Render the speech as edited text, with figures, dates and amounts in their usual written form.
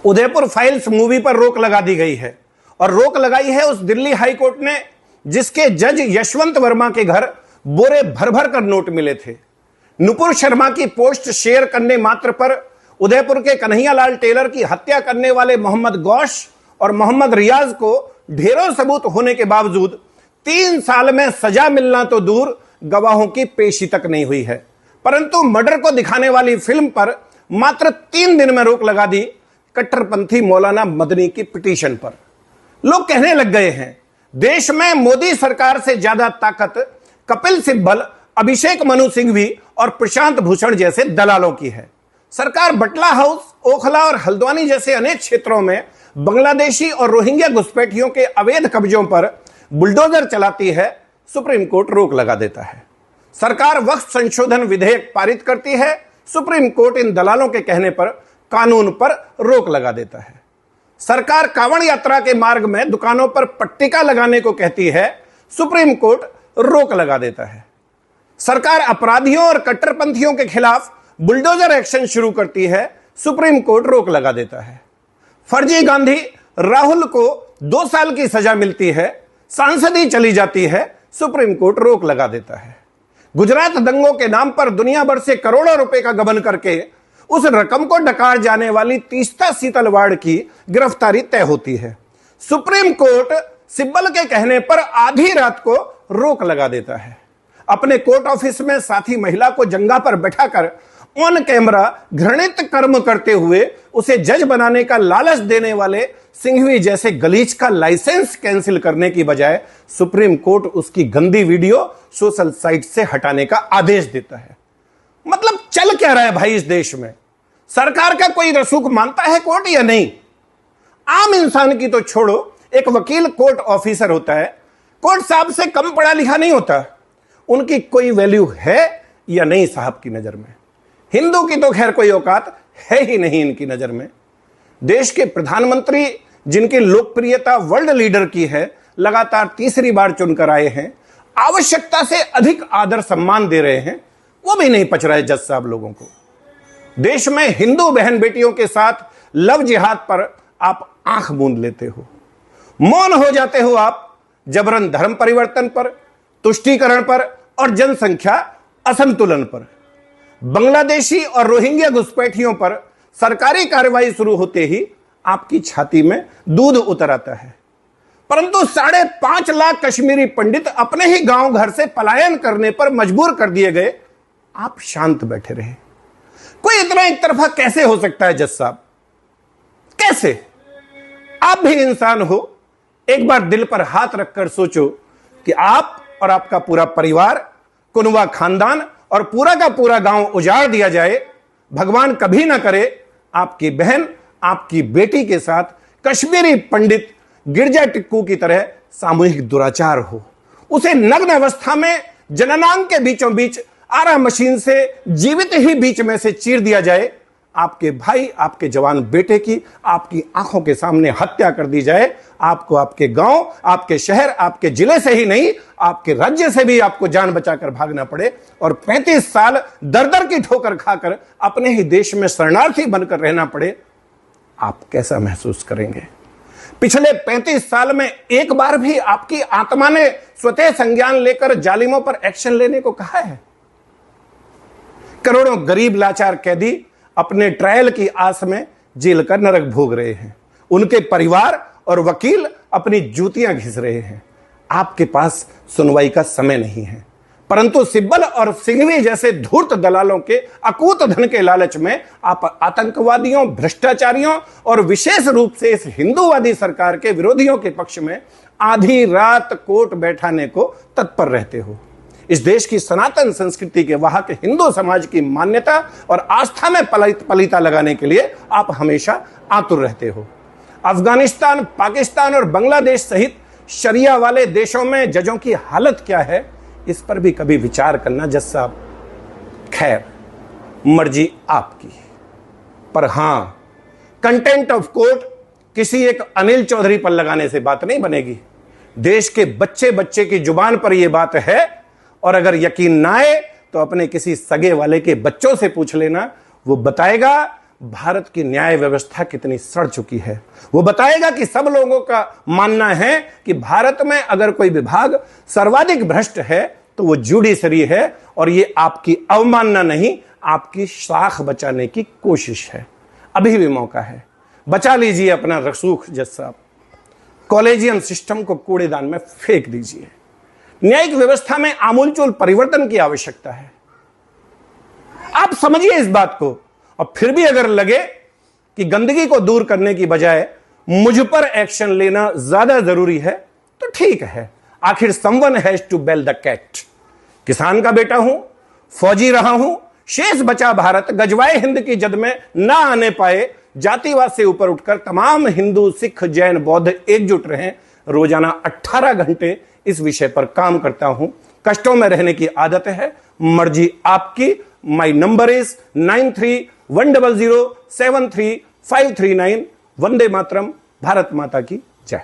Udaipur files movie पर रोक लगा दी गई है और रोक लगाई है उस दिल्ली हाई कोर्ट ने जिसके जज यशवंत वर्मा के घर बोरे भर भर कर नोट मिले थे। नुपुर शर्मा की पोस्ट शेयर करने मात्र पर उदयपुर के कन्हैयालाल टेलर की हत्या करने वाले मोहम्मद गौश और मोहम्मद रियाज को ढेरों सबूत होने के बावजूद 3 साल में सजा मिलना तो दूर गवाहों की पेशी तक नहीं हुई है। परंतु मर्डर को दिखाने वाली फिल्म पर मात्र 3 दिन में रोक लगा दी कट्टरपंथी मौलाना मदनी की पिटीशन पर। लोग कहने लग गए हैं देश में मोदी सरकार से ज्यादा ताकत कपिल सिब्बल, अभिषेक मनु सिंघवी और प्रशांत भूषण जैसे दलालों की है। सरकार बटला हाउस, ओखला और हल्द्वानी जैसे अनेक क्षेत्रों में बांग्लादेशी और रोहिंग्या घुसपैठियों के अवैध कब्जों पर बुलडोजर चलाती है, सुप्रीम कोर्ट रोक लगा देता है। सरकार वक्फ संशोधन विधेयक पारित करती है, सुप्रीम कोर्ट इन दलालों के कहने पर कानून पर रोक लगा देता है। सरकार कांवड़ यात्रा के मार्ग में दुकानों पर पट्टिका लगाने को कहती है, सुप्रीम कोर्ट रोक लगा देता है। सरकार अपराधियों और कट्टरपंथियों के खिलाफ बुलडोजर एक्शन शुरू करती है, सुप्रीम कोर्ट रोक लगा देता है। फर्जी गांधी राहुल को 2 साल की सजा मिलती है, सांसदी चली जाती है, सुप्रीम कोर्ट रोक लगा देता है। गुजरात दंगों के नाम पर दुनिया भर से करोड़ों रुपए का गबन करके उस रकम को डकार जाने वाली तीस्ता सीतलवाड़ की गिरफ्तारी तय होती है। सुप्रीम कोर्ट सिब्बल के कहने पर आधी रात को रोक लगा देता है। अपने कोर्ट ऑफिस में साथी महिला को जंगा पर बैठाकर ऑन कैमरा घृणित कर्म करते हुए उसे जज बनाने का लालच देने वाले सिंघवी जैसे गलीच का लाइसेंस कैंसिल करने की बजाय सुप्रीम कोर्ट उसकी गंदी वीडियो सोशल साइट से हटाने का आदेश देता है। मतलब चल क्या रहा है भाई इस देश में? सरकार का कोई रसूख मानता है कोर्ट या नहीं? आम इंसान की तो छोड़ो, एक वकील कोर्ट ऑफिसर होता है, कोर्ट साहब से कम पढ़ा लिखा नहीं होता। उनकी कोई वैल्यू है या नहीं साहब की नजर में? हिंदू की तो खैर कोई औकात है ही नहीं इनकी नजर में। देश के प्रधानमंत्री जिनकी लोकप्रियता वर्ल्ड लीडर की है, लगातार तीसरी बार चुनकर आए हैं, आवश्यकता से अधिक आदर सम्मान दे रहे हैं, वो भी नहीं पच रहा है जज साहब लोगों को। देश में हिंदू बहन बेटियों के साथ लव जिहाद पर आप आंख मूंद लेते हो, मौन हो जाते हो आप जबरन धर्म परिवर्तन पर, तुष्टीकरण पर और जनसंख्या असंतुलन पर। बांग्लादेशी और रोहिंग्या घुसपैठियों पर सरकारी कार्रवाई शुरू होते ही आपकी छाती में दूध उतर आता है। परंतु 5.5 लाख कश्मीरी पंडित अपने ही गांव घर से पलायन करने पर मजबूर कर दिए गए, आप शांत बैठे रहे। कोई इतना एक तरफा कैसे हो सकता है जज साहब? कैसे? आप भी इंसान हो, एक बार दिल पर हाथ रखकर सोचो कि आप और आपका पूरा परिवार, कुनवा खानदान और पूरा का पूरा गांव उजाड़ दिया जाए, भगवान कभी ना करे आपकी बहन, आपकी बेटी के साथ कश्मीरी पंडित गिरजा टिक्कू की तरह सामूहिक दुराचार हो। उसे नग्न अवस्था में जननांग के बीचों बीच आरा मशीन से जीवित ही बीच में से चीर दिया जाए, आपके भाई, आपके जवान बेटे की आपकी आंखों के सामने हत्या कर दी जाए, आपको आपके गांव, आपके शहर, आपके जिले से ही नहीं, आपके राज्य से भी आपको जान बचाकर भागना पड़े और 35 साल दर दर की ठोकर खाकर अपने ही देश में शरणार्थी बनकर रहना पड़े, आप कैसा महसूस करेंगे? पिछले 35 साल में एक बार भी आपकी आत्मा ने स्वतः संज्ञान लेकर जालिमों पर एक्शन लेने को कहा है? करोड़ों गरीब लाचार कैदी अपने ट्रायल की आस में जेल का नरक भोग रहे हैं, उनके परिवार और वकील अपनी जूतियां घिस रहे हैं। आपके पास सुनवाई का समय नहीं है, परंतु सिब्बल और सिंघवी जैसे धूर्त दलालों के अकूत धन के लालच में आप आतंकवादियों, भ्रष्टाचारियों और विशेष रूप से इस हिंदूवादी सरकार के विरोधियों के पक्ष में आधी रात कोर्ट बैठाने को तत्पर रहते हो। इस देश की सनातन संस्कृति के वाहक हिंदू समाज की मान्यता और आस्था में पलीता लगाने के लिए आप हमेशा आतुर रहते हो। अफगानिस्तान, पाकिस्तान और बांग्लादेश सहित शरिया वाले देशों में जजों की हालत क्या है, इस पर भी कभी विचार करना जज साहब। खैर, मर्जी आपकी, पर हां, कंटेंट ऑफ कोर्ट किसी एक अनिल चौधरी पर लगाने से बात नहीं बनेगी। देश के बच्चे बच्चे की जुबान पर यह बात है, और अगर यकीन ना आए तो अपने किसी सगे वाले के बच्चों से पूछ लेना, वो बताएगा भारत की न्याय व्यवस्था कितनी सड़ चुकी है। वो बताएगा कि सब लोगों का मानना है कि भारत में अगर कोई विभाग सर्वाधिक भ्रष्ट है तो वो जुडिशरी है, और ये आपकी अवमानना नहीं, आपकी शाख बचाने की कोशिश है। अभी भी मौका है, बचा लीजिए अपना रसूख जज साहब। कॉलेजियम सिस्टम को कूड़ेदान में फेंक दीजिए। न्यायिक व्यवस्था में आमूलचूल परिवर्तन की आवश्यकता है। आप समझिए इस बात को। और फिर भी अगर लगे कि गंदगी को दूर करने की बजाय मुझ पर एक्शन लेना ज्यादा जरूरी है तो ठीक है, आखिर someone has to bell the cat. किसान का बेटा हूं, फौजी रहा हूं, शेष बचा भारत गजवाए हिंद की जद में ना आने पाए। जातिवाद से ऊपर उठकर तमाम हिंदू, सिख, जैन, बौद्ध एकजुट रहें। रोजाना 18 घंटे इस विषय पर काम करता हूं। कष्टों में रहने की आदत है, मर्जी आपकी। My number is 9310073539। Vande Mataram. Bharat माता की